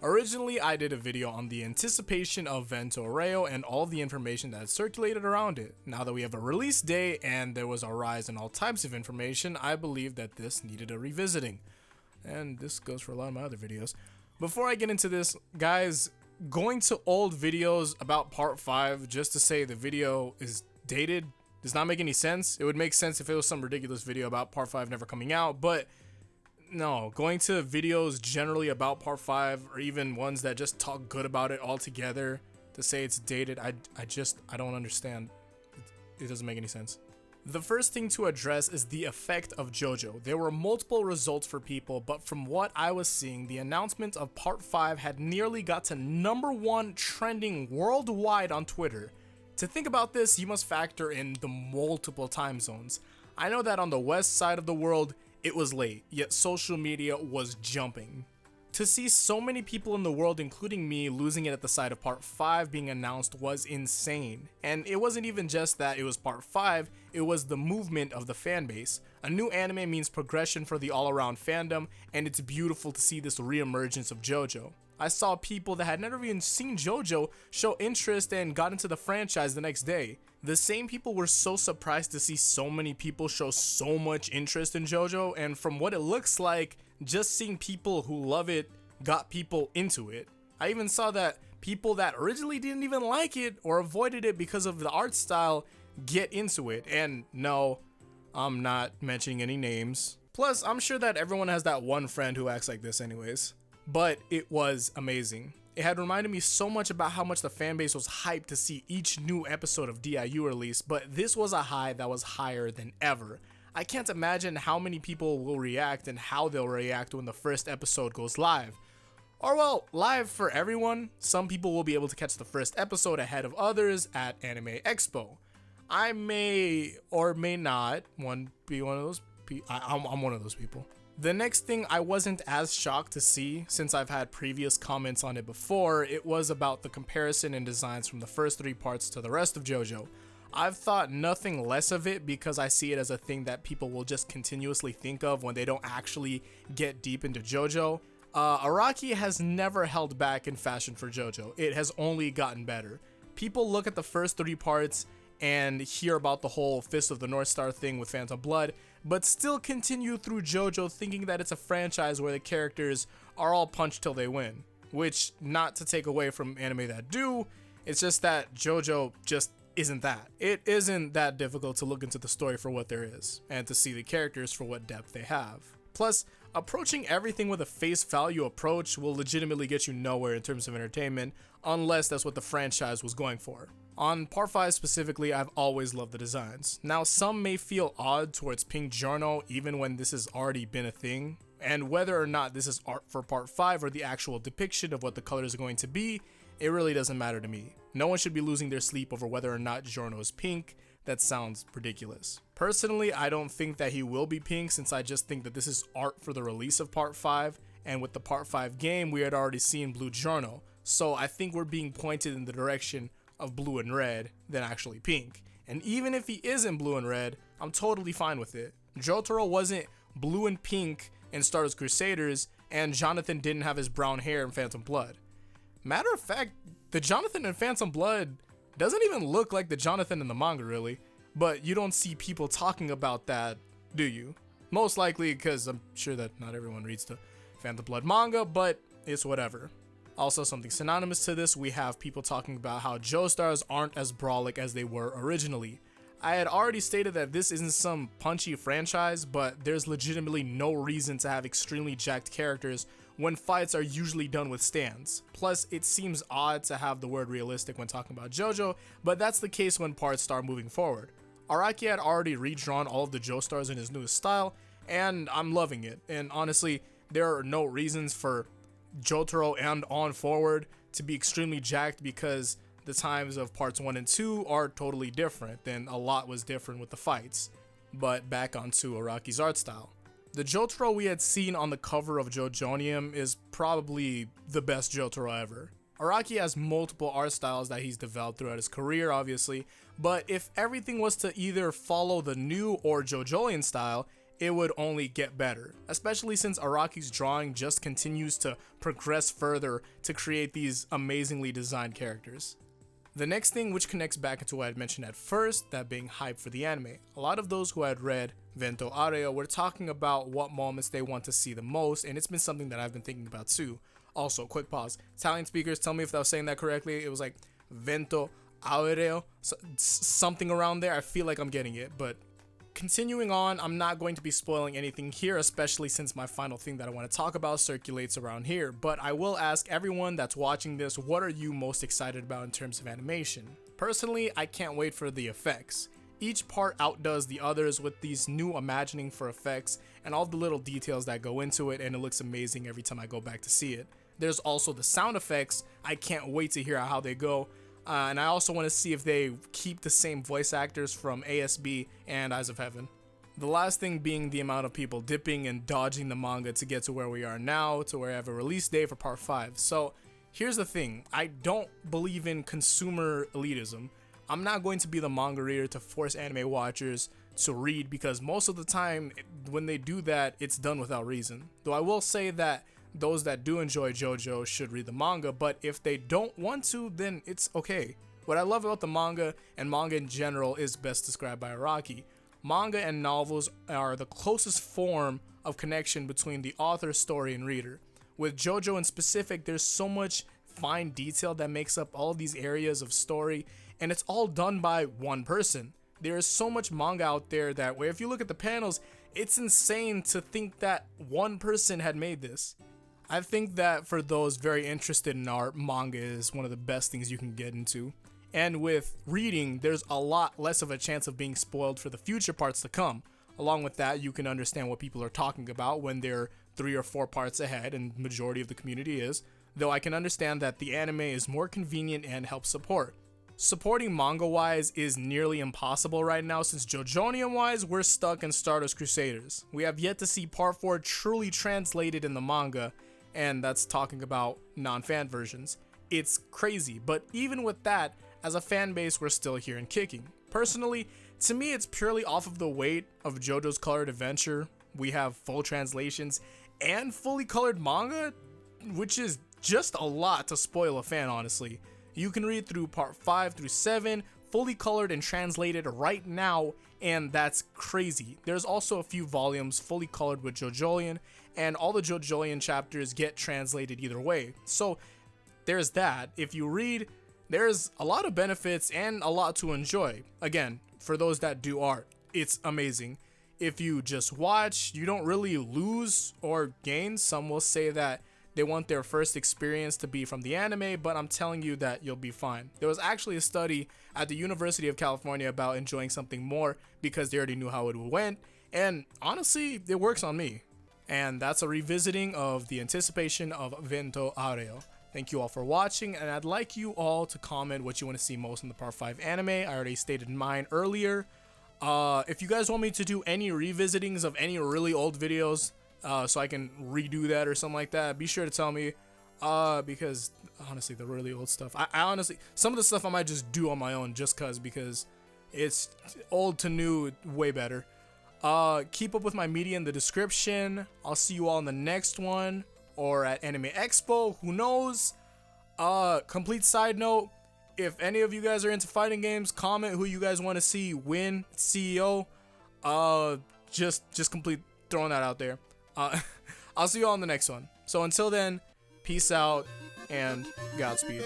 Originally, I did a video on the anticipation of Vento Aureo and all the information that circulated around it. Now that we have a release date and there was a rise in all types of information, I believe that this needed a revisiting. And this goes for a lot of my other videos. Before I get into this, guys, going to old videos about part 5 just to say the video is dated does not make any sense. It would make sense if it was some ridiculous video about part 5 never coming out, but no, going to videos generally about part 5 or even ones that just talk good about it altogether to say it's dated, I don't understand. It doesn't make any sense. The first thing to address is the effect of JoJo. There were multiple results for people, but from what I was seeing, the announcement of part 5 had nearly got to #1 trending worldwide on Twitter. To think about this, you must factor in the multiple time zones. I know that on the west side of the world, it was late, yet social media was jumping. To see so many people in the world, including me, losing it at the sight of part 5 being announced was insane. And it wasn't even just that it was part 5, it was the movement of the fan base. A new anime means progression for the all-around fandom, and it's beautiful to see this re-emergence of JoJo. I saw people that had never even seen JoJo show interest and got into the franchise the next day. The same people were so surprised to see so many people show so much interest in JoJo, and from what it looks like, just seeing people who love it got people into it. I even saw that people that originally didn't even like it or avoided it because of the art style get into it, and no, I'm not mentioning any names. Plus, I'm sure that everyone has that one friend who acts like this anyways. But it was amazing. It had reminded me so much about how much the fanbase was hyped to see each new episode of DIU release, but this was a high that was higher than ever. I can't imagine how many people will react and how they'll react when the first episode goes live. Or well, live for everyone. Some people will be able to catch the first episode ahead of others at Anime Expo. I may or may not be one of those people. I'm one of those people. The next thing I wasn't as shocked to see, since I've had previous comments on it before, it was about the comparison in designs from the first 3 parts to the rest of JoJo. I've thought nothing less of it because I see it as a thing that people will just continuously think of when they don't actually get deep into JoJo. Araki has never held back in fashion for JoJo. It has only gotten better. People look at the first 3 parts and hear about the whole Fist of the North Star thing with Phantom Blood, but still continue through JoJo thinking that it's a franchise where the characters are all punched till they win. Which, not to take away from anime that do, it's just that JoJo just isn't that. It isn't that difficult to look into the story for what there is, and to see the characters for what depth they have. Plus, approaching everything with a face value approach will legitimately get you nowhere in terms of entertainment, unless that's what the franchise was going for. On part 5 specifically, I've always loved the designs. Now, some may feel odd towards Pink Giorno even when this has already been a thing, and whether or not this is art for part 5 or the actual depiction of what the colors are going to be, it really doesn't matter to me. No one should be losing their sleep over whether or not Giorno is pink. That sounds ridiculous. Personally, I don't think that he will be pink, since I just think that this is art for the release of part 5, and with the part 5 game, we had already seen Blue Giorno, so I think we're being pointed in the direction of blue and red than actually pink. And even if he isn't blue and red, I'm totally fine with it. Jotaro wasn't blue and pink in Stardust Crusaders, and Jonathan didn't have his brown hair in Phantom Blood. Matter of fact, the Jonathan in Phantom Blood doesn't even look like the Jonathan in the manga really, but you don't see people talking about that, do you? Most likely because I'm sure that not everyone reads the Phantom Blood manga, but it's whatever. Also, something synonymous to this, we have people talking about how Joestars aren't as brawlic as they were originally. I had already stated that this isn't some punchy franchise, but there's legitimately no reason to have extremely jacked characters when fights are usually done with stands. Plus, it seems odd to have the word realistic when talking about JoJo, but that's the case when parts start moving forward. Araki had already redrawn all of the Joestars in his newest style, and I'm loving it. And honestly, there are no reasons for Jotaro and on forward to be extremely jacked because the times of parts 1 and 2 are totally different, and a lot was different with the fights. But back onto Araki's art style. The Jotaro we had seen on the cover of JoJonium is probably the best Jotaro ever. Araki has multiple art styles that he's developed throughout his career, obviously, but if everything was to either follow the new or JoJolian style, it would only get better, especially since Araki's drawing just continues to progress further to create these amazingly designed characters. The next thing, which connects back into what I had mentioned at first, that being hype for the anime. A lot of those who had read Vento Aureo were talking about what moments they want to see the most, and it's been something that I've been thinking about too. Also, quick pause. Italian speakers, tell me if I was saying that correctly. It was like Vento Aureo, something around there. I feel like I'm getting it, but continuing on, I'm not going to be spoiling anything here, especially since my final thing that I want to talk about circulates around here, but I will ask everyone that's watching this, what are you most excited about in terms of animation? Personally, I can't wait for the effects. Each part outdoes the others with these new imagining for effects and all the little details that go into it, and it looks amazing every time I go back to see it. There's also the sound effects. I can't wait to hear how they go. And I also want to see if they keep the same voice actors from ASB and Eyes of Heaven. The last thing being the amount of people dipping and dodging the manga to get to where we are now, to where I have a release date for part 5. So here's the thing, I don't believe in consumer elitism. I'm not going to be the manga reader to force anime watchers to read, because most of the time when they do that, it's done without reason. Though I will say that those that do enjoy JoJo should read the manga, but if they don't want to, then it's okay. What I love about the manga, and manga in general, is best described by Araki. Manga and novels are the closest form of connection between the author, story, and reader. With JoJo in specific, there's so much fine detail that makes up all of these areas of story, and it's all done by one person. There is so much manga out there that where if you look at the panels, it's insane to think that one person had made this. I think that for those very interested in art, manga is one of the best things you can get into. And with reading, there's a lot less of a chance of being spoiled for the future parts to come. Along with that, you can understand what people are talking about when they're 3 or 4 parts ahead, and majority of the community is. Though I can understand that the anime is more convenient and helps support. Supporting manga-wise is nearly impossible right now, since JoJonian-wise, we're stuck in Stardust Crusaders. We have yet to see part 4 truly translated in the manga, and that's talking about non-fan versions. It's crazy, but even with that, as a fan base, we're still here and kicking. Personally, to me, it's purely off of the weight of JoJo's Colored Adventure. We have full translations and fully colored manga, which is just a lot to spoil a fan, honestly. You can read through part 5 through 7, fully colored and translated right now, and that's crazy. There's also a few volumes fully colored with JoJolion, and all the JoJolion chapters get translated either way. So there's that. If you read, there's a lot of benefits and a lot to enjoy. Again, for those that do art, it's amazing. If you just watch, you don't really lose or gain. Some will say that they want their first experience to be from the anime, but I'm telling you that you'll be fine. There was actually a study at the University of California about enjoying something more because they already knew how it went, and honestly, it works on me. And that's a revisiting of the anticipation of Vento Aureo. Thank you all for watching, and I'd like you all to comment what you want to see most in the part 5 anime. I already stated mine earlier. If you guys want me to do any revisitings of any really old videos, so I can redo that or something like that, be sure to tell me, because honestly, the really old stuff, I honestly, some of the stuff I might just do on my own just because it's old to new, way better. Keep up with my media in the description. I'll see you all in the next one, or at Anime Expo, who knows. Complete side note, if any of you guys are into fighting games, comment who you guys want to see win CEO. Just complete throwing that out there. I'll see you all in the next one. So until then, peace out and Godspeed.